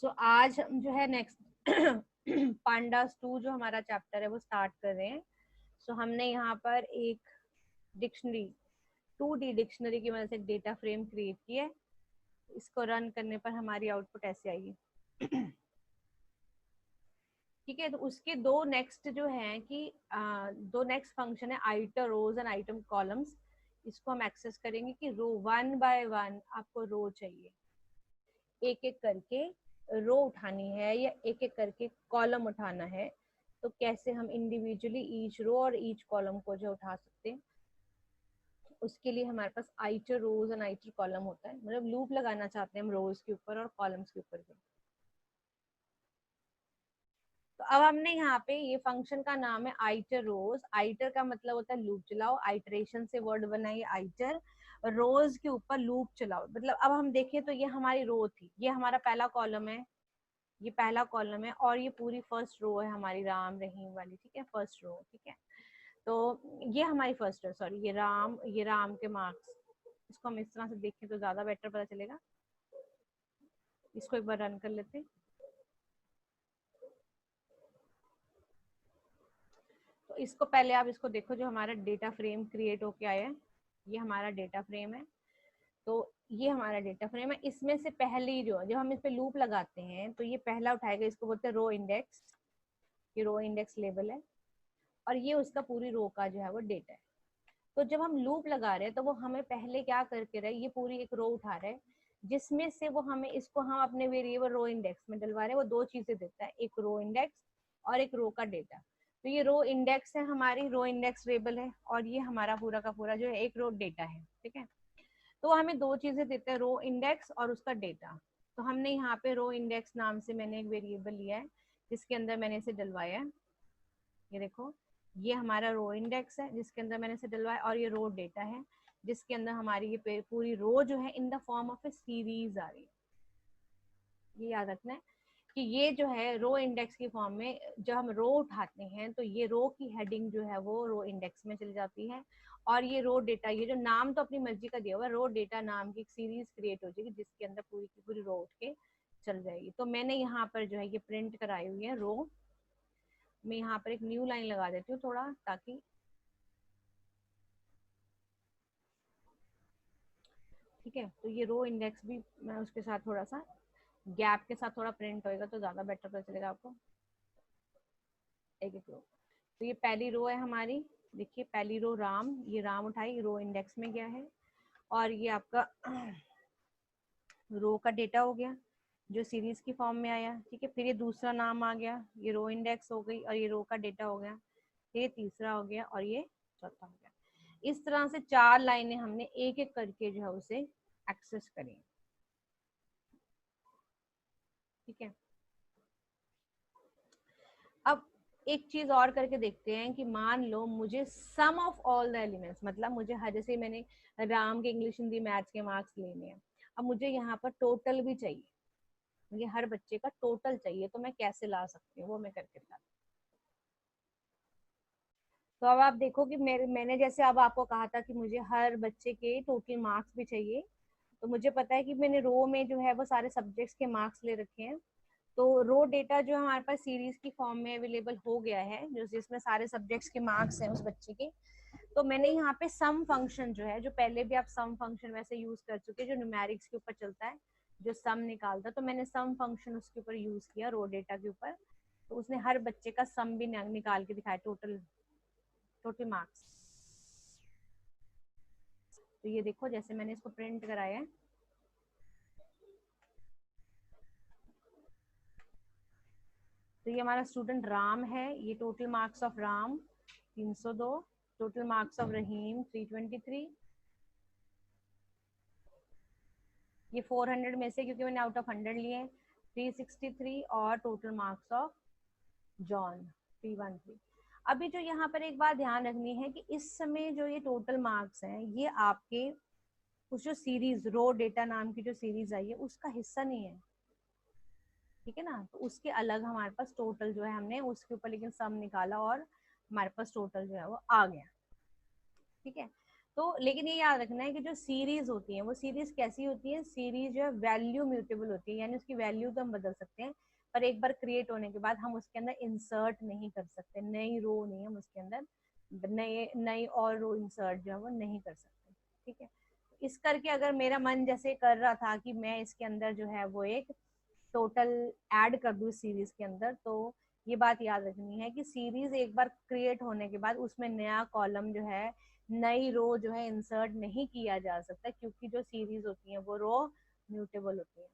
सो आज हम जो है नेक्स्ट पांडास 2 जो हमारा चैप्टर है वो स्टार्ट कर रहे हैं। सो हमने यहाँ पर एक डिक्शनरी 2D डिक्शनरी की मदद से डेटा फ्रेम क्रिएट किया है। इसको रन करने पर हमारी आउटपुट ऐसे आएगी। ठीक है, तो उसके दो नेक्स्ट जो है कि दो नेक्स्ट फंक्शन है आइटर रोज एंड आइटम कॉलम्स। इसको हम एक्सेस करेंगे कि रो 1 बाय 1 आपको रो चाहिए, एक एक करके रो उठानी है या एक एक करके कॉलम उठाना है, तो कैसे हम इंडिविजुअली ईच रो और ईच कॉलम को जो उठा सकते हैं। उसके लिए हमारे पास आइटर रोज एंड आइटर कॉलम होता है, मतलब लूप लगाना चाहते हैं हम रोज के ऊपर और कॉलम्स के ऊपर भी। तो अब हमने यहाँ पे ये फंक्शन का नाम है आइटर रोज। आइटर का मतलब होता है लूप चलाओ, आइटरेशन से वर्ड बना है आइटर। रोज के ऊपर लूप चलाओ, मतलब अब हम देखें तो ये हमारी रो थी, ये हमारा पहला कॉलम है, ये पहला कॉलम है और ये पूरी फर्स्ट रो है हमारी राम रहीम वाली। ठीक है, फर्स्ट रो। ठीक है, तो ये हमारी फर्स्ट रो, सॉरी ये राम के मार्क्स। इसको हम इस तरह से देखें तो ज्यादा बेटर पता चलेगा। इसको एक बार रन कर लेते हैं। तो इसको पहले आप इसको देखो, जो हमारा डेटा फ्रेम क्रिएट होके आया है, ये हमारा डेटा फ्रेम है। तो ये हमारा डेटा फ्रेम है, इसमें से पहली जो जब हम इस पे लूप लगाते हैं तो ये पहला उठाएगा, इसको बोलते हैं रो इंडेक्स। ये रो इंडेक्स लेबल है और ये उसका पूरी रो का जो है वो डेटा है। तो जब हम लूप लगा रहे हैं तो वो हमें पहले क्या करके रहे, ये पूरी एक रो उठा रहे हैं, जिसमें से वो हमें इसको हम अपने वेरिएबल रो इंडेक्स में डलवा रहे हैं। वो दो चीजें देता है, एक रो इंडेक्स और एक रो का डेटा। तो ये रो इंडेक्स है, हमारी रो इंडेक्स वेरिएबल है, और ये हमारा पूरा का पूरा जो है एक रो डेटा है। ठीक है, तो हमें दो चीजें देते हैं, रो इंडेक्स और उसका डेटा। तो हमने यहाँ पे रो इंडेक्स नाम से मैंने एक वेरिएबल लिया है, जिसके अंदर मैंने इसे डलवाया है। ये देखो, ये हमारा रो इंडेक्स है जिसके अंदर मैंने इसे डलवाया, और ये रो डेटा है जिसके अंदर हमारी ये पूरी रो जो है in the form of a series आ रही है। ये याद रखना है कि ये जो है रो इंडेक्स की फॉर्म में, जब हम रो उठाते हैं तो ये रो की हेडिंग जो है वो रो इंडेक्स में चली जाती है, और ये रो डेटा, ये जो नाम तो अपनी मर्जी का दिया हुआ है, रो डेटा नाम की एक सीरीज क्रिएट हो जाएगी जिसके अंदर पूरी की पूरी रो उठ के चल जाएगी। तो मैंने यहाँ पर जो है ये प्रिंट कराई हुई है रो। मैं यहाँ पर एक न्यू लाइन लगा देती हूँ थोड़ा, ताकि ठीक है, तो ये रो इंडेक्स भी मैं उसके साथ थोड़ा सा गैप के साथ थोड़ा प्रिंट होएगा तो ज्यादा बेटर पता चलेगा आपको। एक एक रो, तो ये पहली रो है हमारी। देखिए पहली रो राम, ये राम उठाई, रो इंडेक्स में गया है, और ये आपका रो का डेटा हो गया जो सीरीज की फॉर्म में आया। ठीक है, फिर ये दूसरा नाम आ गया, ये रो इंडेक्स हो गई और ये रो का डेटा हो गया। फिर ये तीसरा हो गया और ये चौथा हो गया। इस तरह से चार लाइनें हमने एक एक करके जो है उसे एक्सेस करी। ठीक है, अब एक चीज और करके देखते हैं कि मान लो मुझे सम ऑफ ऑल द एलिमेंट्स, मतलब मुझे हर, जैसे मैंने राम के इंग्लिश हिंदी मैथ्स के मार्क्स लेने हैं, अब मुझे यहाँ पर टोटल भी चाहिए, मुझे हर बच्चे का टोटल चाहिए, तो मैं कैसे ला सकती हूँ वो मैं करके दिखाती हूँ। तो अब आप देखो कि मैंने जैसे अब आपको कहा था कि मुझे हर बच्चे के टोटल मार्क्स भी चाहिए, तो मुझे पता है कि मैंने रो में जो है वो सारे सब्जेक्ट्स के मार्क्स ले रखे हैं। तो रो डेटा जो हमारे पास सीरीज की फॉर्म में अवेलेबल हो गया है, जो जिसमें सारे सब्जेक्ट्स के मार्क्स हैं उस बच्चे के। तो मैंने यहाँ पे सम फंक्शन जो है, जो पहले भी आप सम फंक्शन वैसे यूज कर चुके, जो न्यूमेरिक्स के ऊपर चलता है, जो सम निकालता, तो मैंने सम फंक्शन उसके ऊपर यूज किया रो डेटा के ऊपर। तो उसने हर बच्चे का सम भी निकाल के दिखाया, टोटल टोटल मार्क्स। तो ये देखो, जैसे मैंने इसको प्रिंट कराया है, तो ये हमारा स्टूडेंट राम है, ये total marks of Ram 302, total marks of Rahim 323, ये 400 में से, क्योंकि मैंने आउट ऑफ 100 लिए, 363, और टोटल मार्क्स ऑफ जॉन 313। अभी जो यहाँ पर एक बात ध्यान रखनी है कि इस समय जो ये टोटल मार्क्स हैं, ये आपके उस जो सीरीज रो डेटा नाम की जो सीरीज आई है उसका हिस्सा नहीं है। ठीक है ना, तो उसके अलग हमारे पास टोटल जो है, हमने उसके ऊपर लेकिन सम निकाला और हमारे पास टोटल जो है वो आ गया। ठीक है, तो लेकिन ये याद रखना है कि जो सीरीज होती है वो सीरीज कैसी होती है, सीरीज जो है वैल्यू म्यूटेबल होती है, यानी उसकी वैल्यू तो हम बदल सकते हैं, पर एक बार क्रिएट होने के बाद हम उसके अंदर इंसर्ट नहीं कर सकते, नई रो नहीं हम उसके अंदर नई और रो इंसर्ट जो है वो नहीं कर सकते। ठीक है, इस करके अगर मेरा मन जैसे कर रहा था कि मैं इसके अंदर जो है वो एक टोटल ऐड कर दूं सीरीज के अंदर, तो ये बात याद रखनी है कि सीरीज एक बार क्रिएट होने के बाद उसमें नया कॉलम जो है, नई रो जो है इंसर्ट नहीं किया जा सकता, क्योंकि जो सीरीज होती है वो रो म्यूटेबल होती है।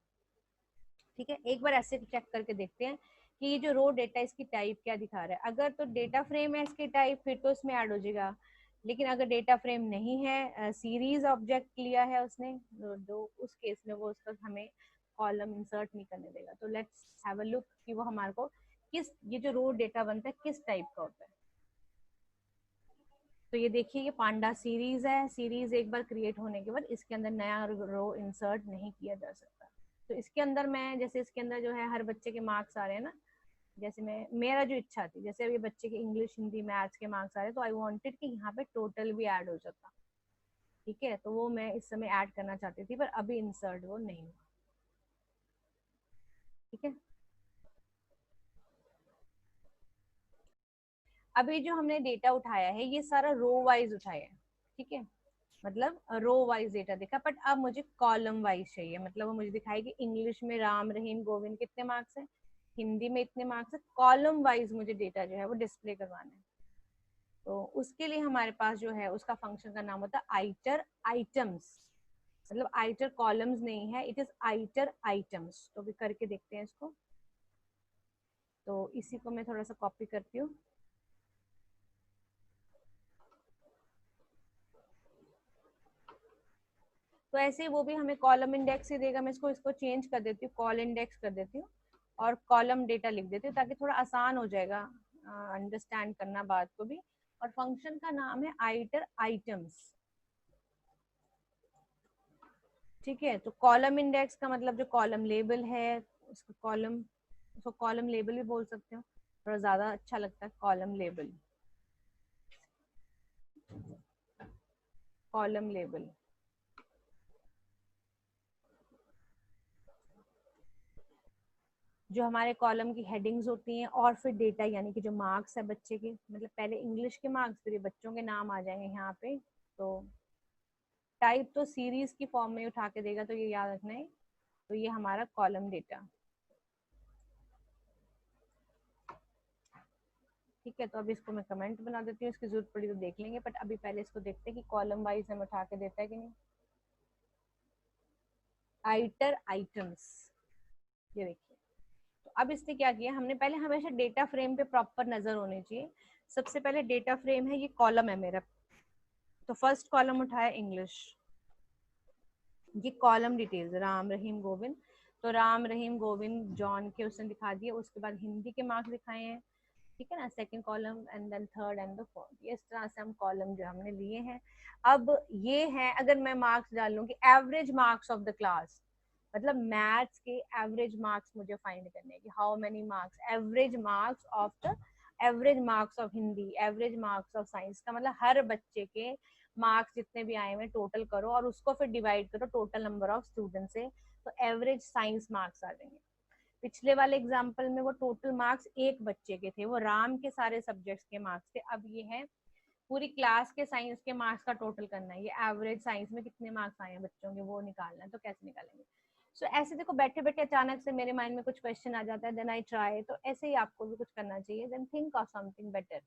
ठीक है, एक बार ऐसे चेक करके देखते हैं कि ये जो रो डेटा इसकी टाइप क्या दिखा रहा है। अगर तो डेटा फ्रेम है इसकी टाइप, फिर तो इसमें ऐड हो जाएगा, लेकिन अगर डेटा फ्रेम नहीं है, सीरीज ऑब्जेक्ट लिया है उसने, जो उस केस में वो उसका हमें कॉलम इंसर्ट नहीं करने देगा। तो लेट्स हैव अ लुक कि वो हमारे को किस, ये जो रो डेटा बनता है किस टाइप का होता है। तो ये देखिए, ये पांडा सीरीज है, सीरीज एक बार क्रिएट होने के बाद इसके अंदर नया रो इंसर्ट नहीं किया जा सकता। तो इसके अंदर मैं, जैसे इसके अंदर जो है हर बच्चे के मार्क्स आ रहे हैं ना, जैसे मैं, मेरा जो इच्छा थी, जैसे अभी बच्चे के इंग्लिश हिंदी मैथ्स के मार्क्स आ रहे हैं, तो आई वांटेड कि यहाँ पे टोटल भी ऐड हो जाता। ठीक है, तो वो मैं इस समय ऐड करना चाहती थी, पर अभी इंसर्ट वो नहीं हुआ। ठीक है, अभी जो हमने डेटा उठाया है ये सारा रो वाइज उठाया है। ठीक है, मतलब रो वाइज डेटा दिखा, बट अब मुझे कॉलम वाइज चाहिए। मतलब वो मुझे दिखाई कि इंग्लिश में राम रहीम गोविंद कितने मार्क्स है, हिंदी में इतने मार्क्स है, कॉलम वाइज मुझे डेटा जो है वो डिस्प्ले करवाना है। तो उसके लिए हमारे पास जो है उसका फंक्शन का नाम होता है आइटर आइटम्स। मतलब आइटर कॉलम्स नहीं है, इट इज आइटर आइटम्स। तो भी करके देखते हैं इसको। तो इसी को मैं थोड़ा सा कॉपी करती हूँ। तो ऐसे ही वो भी हमें कॉलम इंडेक्स ही देगा। मैं इसको इसको चेंज कर देती हूँ, कॉल इंडेक्स कर देती हूँ और कॉलम डेटा लिख देती हूँ, ताकि थोड़ा आसान हो जाएगा अंडरस्टैंड करना बात को भी। और फंक्शन का नाम है आइटर आइटम्स। ठीक है, तो कॉलम इंडेक्स का मतलब जो कॉलम लेबल है, उसको कॉलम, उसको कॉलम लेबल भी बोल सकते हो, थोड़ा ज्यादा अच्छा लगता है कॉलम लेबल। कॉलम लेबल जो हमारे कॉलम की हेडिंग्स होती हैं, और फिर डेटा यानी कि जो मार्क्स है बच्चे के, मतलब पहले इंग्लिश के मार्क्स, फिर ये बच्चों के नाम आ जाएंगे यहाँ पे। तो टाइप तो सीरीज की फॉर्म में उठा के देगा, तो ये याद रखना है। तो ये हमारा कॉलम डेटा। ठीक है, तो अभी इसको मैं कमेंट बना देती हूँ, इसकी जरूरत पड़ी तो देख लेंगे, बट अभी पहले इसको देखते हैं कि कॉलम वाइज हमें उठा के देता है कि नहीं। आइटर आइटम्स, ये देखिए। तो अब इसने क्या किया, हमने पहले हमेशा डेटा फ्रेम पे प्रॉपर नजर होनी चाहिए। सबसे पहले डेटा फ्रेम है, ये कॉलम है मेरा, तो फर्स्ट कॉलम उठाया इंग्लिश, ये कॉलम डिटेल्स राम रहीम गोविंद। तो राम रहीम गोविंद जॉन के उसने दिखा दिया। उसके बाद हिंदी के मार्क्स दिखाए हैं। ठीक है ना, second column and then third and the fourth. इस तरह से हम कॉलम जो हमने लिए हैं। अब ये है, अगर मैं मार्क्स डालूं कि average marks of the class, मतलब मैथ्स के एवरेज मार्क्स मुझे फाइंड करने हैं कि how many marks, average marks of the, average marks of Hindi, average marks of science, का मतलब हर बच्चे के मार्क्स जितने भी आए हुए टोटल करो और उसको फिर डिवाइड करो टोटल नंबर ऑफ स्टूडेंट से, तो एवरेज साइंस मार्क्स आ जाएंगे। पिछले वाले एग्जाम्पल में वो टोटल मार्क्स एक बच्चे के थे, वो राम के सारे सब्जेक्ट्स के मार्क्स थे। अब ये है पूरी क्लास के साइंस के मार्क्स का टोटल करना है, ये एवरेज साइंस में कितने मार्क्स आए हैं बच्चों के वो निकालना है। तो कैसे निकालेंगे? सो ऐसे देखो, बैठे बैठे अचानक से मेरे माइंड में कुछ क्वेश्चन आ जाता है, देन आई ट्राई। तो ऐसे ही आपको भी कुछ करना चाहिए, then think of something better.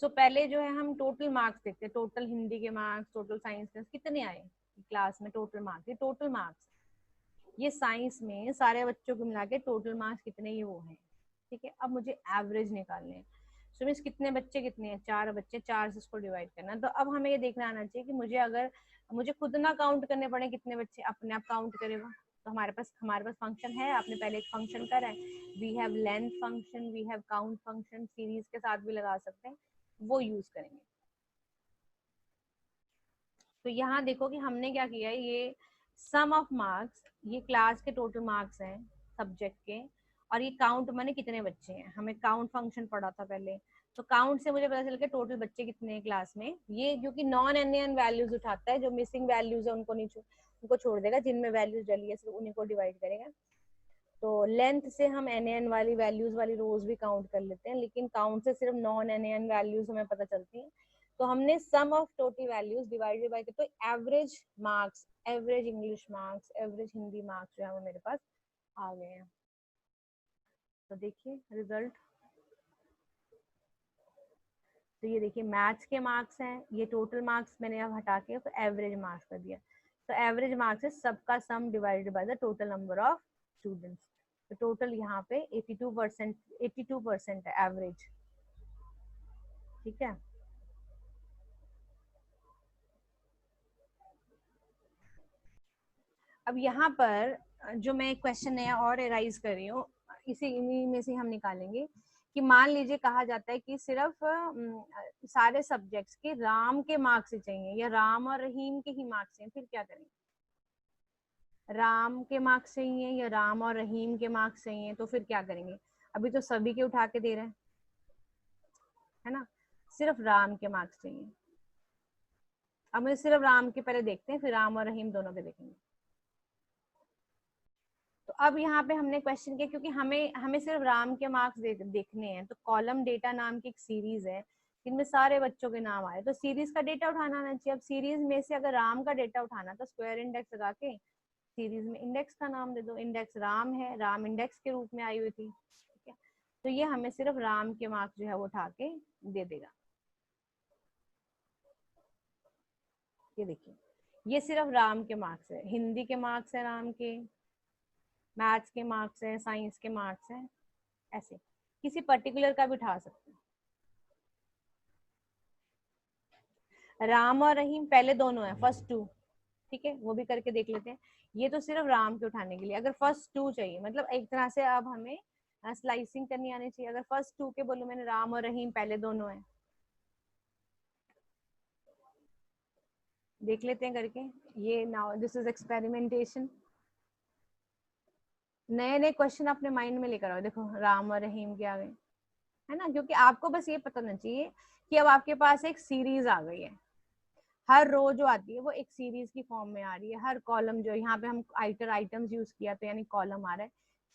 So पहले जो है हम टोटल मार्क्स देखते हैं, टोटल हिंदी के मार्क्स, टोटल साइंस के कितने आए क्लास में, टोटल मार्क्स, ये टोटल मार्क्स, ये साइंस में सारे बच्चों को मिला के टोटल मार्क्स कितने ये वो हैं। ठीक है, अब मुझे एवरेज निकालने हैं। सो मीन्स कितने बच्चे कितने हैं, 4 बच्चे, 4 से इसको डिवाइड करना है। तो अब हमें ये देखना आना चाहिए कि मुझे अगर मुझे खुद ना काउंट करने पड़े कितने बच्चे, अपने आप काउंट करेगा। तो हमारे पास फंक्शन है, आपने पहले एक फंक्शन करा है, we have length function, we have count function, series के साथ भी लगा सकते हैं, वो यूज करेंगे। तो यहाँ देखो कि हमने क्या किया है, ये सम ऑफ मार्क्स, ये क्लास के टोटल मार्क्स हैं सब्जेक्ट के, और ये काउंट माने कितने बच्चे हैं, हमें काउंट फंक्शन पढ़ा था पहले। तो काउंट से मुझे पता चल गया टोटल बच्चे कितने हैं क्लास में। ये क्योंकि नॉन एन वैल्यूज उठाता है, जो मिसिंग वैल्यूज है उनको नहीं उनको छोड़ देगा, जिनमें वैल्यूज डली है सिर्फ उन्हीं को डिवाइड करेगा। तो लेंथ से हम एन वाली वैल्यूज वाली रोज भी काउंट कर लेते हैं, लेकिन काउंट से सिर्फ नॉन एन वैल्यूज हमें पता चलती हैं। तो हमने sum of total values divided by, तो average marks, average English marks, average Hindi marks जो है वो मेरे पास आ गए हैं। तो देखिए रिजल्ट, तो ये देखिए मैथ्स के मार्क्स हैं, ये टोटल मार्क्स मैंने अब हटा के तो एवरेज मार्क्स कर दिया। तो एवरेज मार्क्स है सबका सम divided by the total number of students. तो टोटल यहाँ पे 82% है एवरेज। ठीक है, अब यहाँ पर जो मैं क्वेश्चन नया और एराइज कर रही हूँ, इसी इन्हीं में से हम निकालेंगे कि मान लीजिए कहा जाता है कि सिर्फ सारे सब्जेक्ट्स के राम के मार्क्स ही चाहिए या राम और रहीम के ही मार्क्स चाहिए, फिर क्या करेंगे? राम के मार्क्स चाहिए या राम और रहीम के मार्क्स चाहिए, तो फिर क्या करेंगे? अभी तो सभी के उठा के दे रहे हैं, है ना, सिर्फ राम के मार्क्स चाहिए। अब मुझे सिर्फ राम के पहले देखते हैं, फिर राम और रहीम दोनों के देखेंगे। तो अब यहाँ पे हमने क्वेश्चन किया, क्योंकि हमें हमें सिर्फ राम के मार्क्स देखने हैं, तो कॉलम डेटा नाम की एक सीरीज है जिनमें सारे बच्चों के नाम आए, तो सीरीज का डेटा उठाना आना चाहिए। अब सीरीज में से अगर राम का डेटा उठाना, तो स्क्वायर इंडेक्स लगा के सीरीज में इंडेक्स का नाम दे दो। इंडेक्स राम है, राम इंडेक्स के रूप में आई हुई थी, ठीक है। तो ये हमें सिर्फ राम के मार्क्स जो है वो उठा के दे देगा। ये देखिए, ये सिर्फ राम के मार्क्स है, हिंदी के मार्क्स है राम के, मैथ्स के मार्क्स है, साइंस के मार्क्स है, ऐसे किसी पर्टिकुलर का भी उठा सकते हैं। राम और रहीम पहले दोनों है, फर्स्ट टू, ठीक है, वो भी करके देख लेते हैं। ये तो सिर्फ राम के उठाने के लिए, अगर फर्स्ट टू चाहिए, मतलब एक तरह से अब हमें स्लाइसिंग करनी आनी चाहिए। अगर फर्स्ट टू के बोलो मैंने राम और रहीम पहले दोनों है, देख लेते हैं करके। ये नाउ दिस इज एक्सपेरिमेंटेशन, नए नए क्वेश्चन अपने माइंड में लेकर आओ। देखो राम और रहीम के आ गए, है ना, क्योंकि आपको बस ये पता होना चाहिए कि अब आपके पास एक सीरीज आ गई है, हर रो जो आती है वो एक सीरीज की फॉर्म में आ रही है, हर कॉलम जो यहाँ पे हम आइटम्स यूज किया तो यानी कॉलम आ रहा है,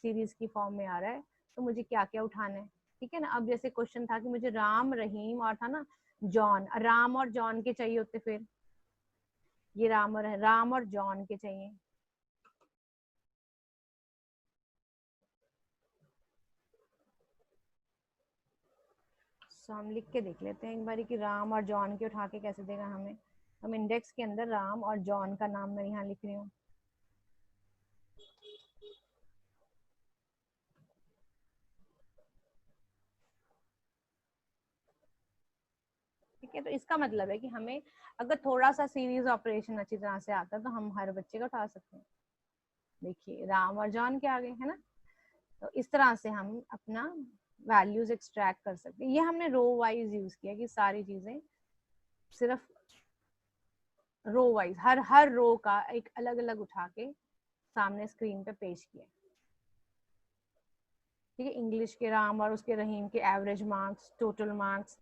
सीरीज की फॉर्म में आ रहा है, तो मुझे क्या क्या उठाना है, ठीक है ना। अब जैसे क्वेश्चन था कि मुझे राम रहीम और था ना जॉन, राम और जॉन के चाहिए होते, फिर ये राम और जॉन के चाहिए। तो हम लिख के देख लेते हैं एक बार कि राम और जॉन के उठा के कैसे देगा हमें। हम इंडेक्स के अंदर राम और जॉन का नाम मैं यहाँ लिख रही हूँ। ठीक है, तो इसका मतलब है कि हमें अगर थोड़ा सा सीरीज ऑपरेशन अच्छी तरह से आता है तो हम हर बच्चे का उठा सकते हैं। देखिए राम और जॉन के आगे, है ना। तो इस तरह से हम अपना वैल्यूज एक्सट्रैक्ट कर सकते हैं। ये हमने रो वाइज यूज किया कि सारी चीजें सिर्फ रो वाइज, हर हर रो का एक अलग अलग उठा के सामने स्क्रीन पे पेश किया। ठीक है, इंग्लिश के राम और उसके रहीम के एवरेज मार्क्स, टोटल मार्क्स,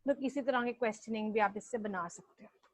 तो किसी तरह के क्वेश्चनिंग भी आप इससे बना सकते हो।